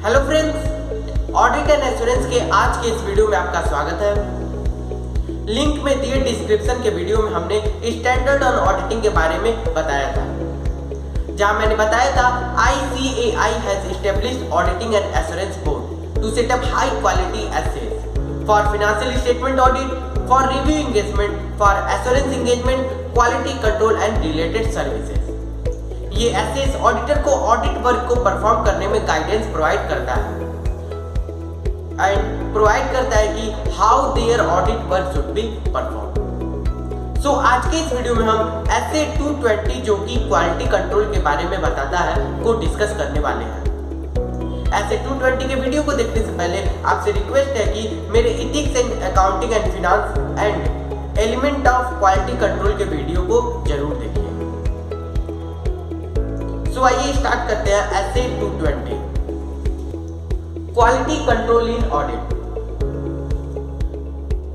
Hello friends, audit and assurance के आज के इस वीडियो में आपका स्वागत है। लिंक में दिए डिस्क्रिप्शन के वीडियो में हमने स्टैंडर्ड ऑन ऑडिटिंग के बारे में बताया था, जहां मैंने बताया था ICAI has established auditing and assurance board to set up high quality SAs for financial statement audit, for review engagement, for assurance engagement, quality control and related services. ये एसेस ऑडिटर को ऑडिट वर्क को perform करने में guidance provide करता है कि how their audit work should be perform. So आज के इस वीडियो में हम SA 220 जो कि क्वालिटी कंट्रोल के बारे में बताता है को डिस्कस करने वाले हैं। SA 220 के वीडियो को देखने से पहले आपसे रिक्वेस्ट है कि मेरे ethics and accounting and finance and element of quality control के वीडियो को जरूर देखिए। सो आइए स्टार्ट करते हैं SA 220 quality control in audit.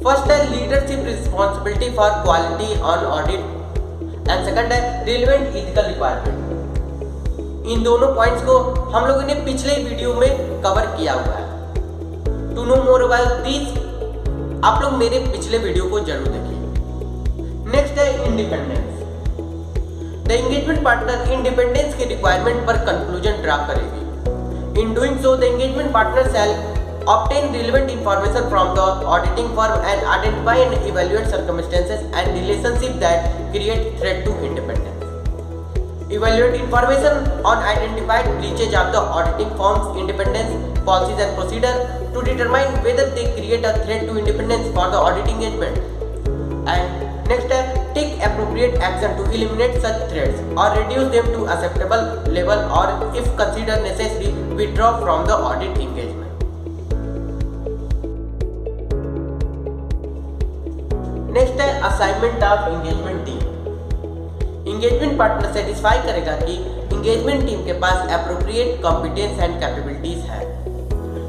First है leadership responsibility for quality on audit and second है रिलेवेंट इथिकल रिक्वायरमेंट। इन दोनों पॉइंट्स को हम लोगों ने पिछले वीडियो में कवर किया हुआ है। To know more about this आप लोग मेरे पिछले वीडियो को जरूर देखिए। नेक्स्ट है independence. The engagement partner independence के रिक्वायरमेंट पर कंक्लूजन ड्रा करेगी। In doing so the engagement partner shall obtain relevant information from the auditing firm and identify and evaluate circumstances and relationships that create threat to independence. Evaluate information on identified breaches of the auditing firm's independence policies and procedure to determine whether they create a threat to independence for the auditing engagement. And next है take appropriate action to eliminate such threats or reduce them to acceptable level or if considered necessary withdraw from the audit engagement. Next है assignment of engagement team. Engagement partner satisfy करेगा कि engagement team के पास appropriate competence and capabilities है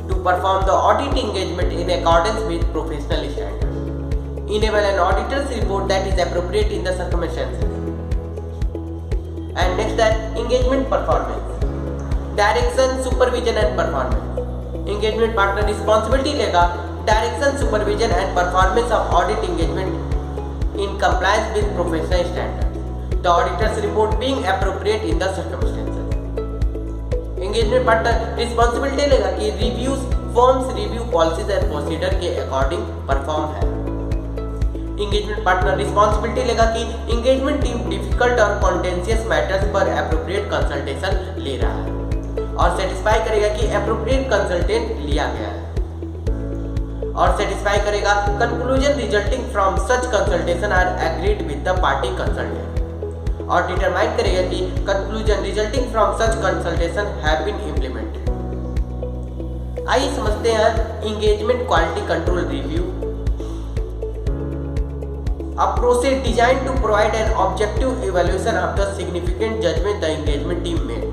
to perform the audit engagement in accordance with professional standards, enable an auditor's report that is appropriate in the circumstances. And next है engagement performance, direction, supervision and performance. Engagement partner responsibility लेगा direction, supervision and performance of audit engagement in compliance with professional standards, the auditor's report being appropriate in the circumstances. Engagement partner responsibility लेगा कि reviews firms review policies and procedure के according perform है। Engagement partner responsibility लेगा कि engagement team difficult और contentious matters पर appropriate consultation ले रहा है और satisfy करेगा कि appropriate consultant लिया गया है और सेटिस्फाई करेगा conclusion resulting from such consultation are agreed with the party consultant और डिटरमाइन करेगा कि conclusion resulting from such consultation have been implemented. आइए समझते हैं engagement quality control review. A process designed to provide an objective evaluation of the significant judgement the engagement team made.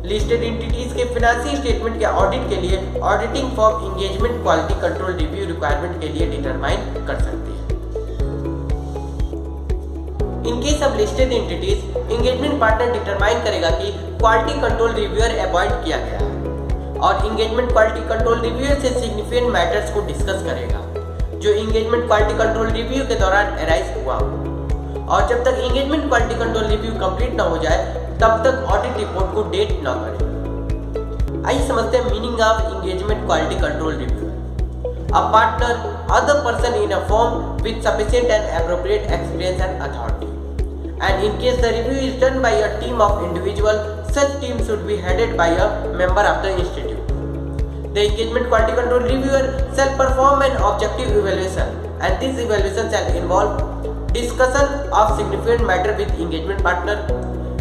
Listed entities के financial statement के audit के लिए auditing firm engagement quality control review requirement के लिए determine कर सकती है। In case of listed entities engagement partner determine करेगा कि क्वालिटी कंट्रोल रिव्यूअर अपॉइंट किया गया है और एंगेजमेंट क्वालिटी कंट्रोल रिव्यूअर से सिग्निफिकेंट मैटर्स को डिस्कस करेगा जो एंगेजमेंट क्वालिटी कंट्रोल रिव्यू के दौरान अराइज हुआ और जब तक engagement quality control review complete न हो जाए तब तक ऑडिट रिपोर्ट को डेट न करें। आइए समझते हैं meaning of engagement quality control review. A partner other person in a firm with sufficient and appropriate experience and authority and in case the review is done by a team of individual, such team should be headed by a member of the institute. The engagement quality control reviewer shall perform an objective evaluation and this evaluation shall involve discussion of significant matter with engagement partner,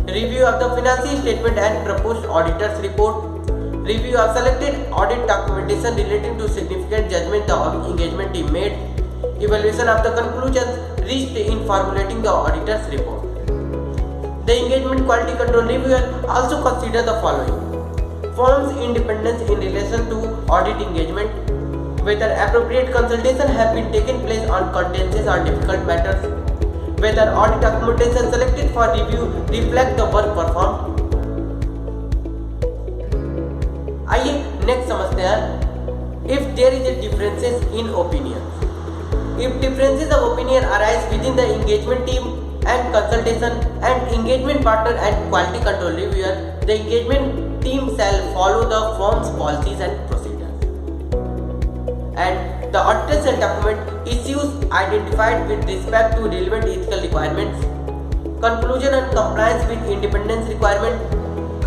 review of the financial statement and proposed auditor's report, review of selected audit documentation relating to significant judgment the engagement team made, evaluation of the conclusions reached in formulating the auditor's report. The engagement quality control reviewer also consider the following: firm's independence in relation to audit engagement, whether appropriate consultation have been taken place on contentious or difficult matters, whether audit documentation selected for review reflect the work performed। आइए next समझते हैं if there is a differences in opinions. If differences of opinion arise within the engagement team and consultation and engagement partner and quality control reviewer, the engagement team shall follow the firm's policies and procedures, and the auditor shall document issues identified with respect to relevant ethical requirements, conclusion and compliance with independence requirement,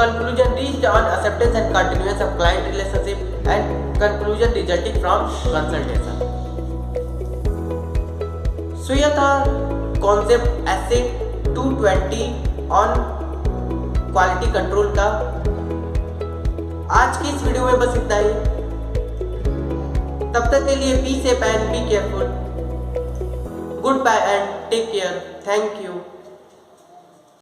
conclusion reached on acceptance and continuance of client relationship, and conclusion resulting from consultation। So यह था concept essay 220 on quality control का। आज की इस video में बस इतना ही। तब तक के लिए be safe and be careful. Goodbye and take care. Thank you.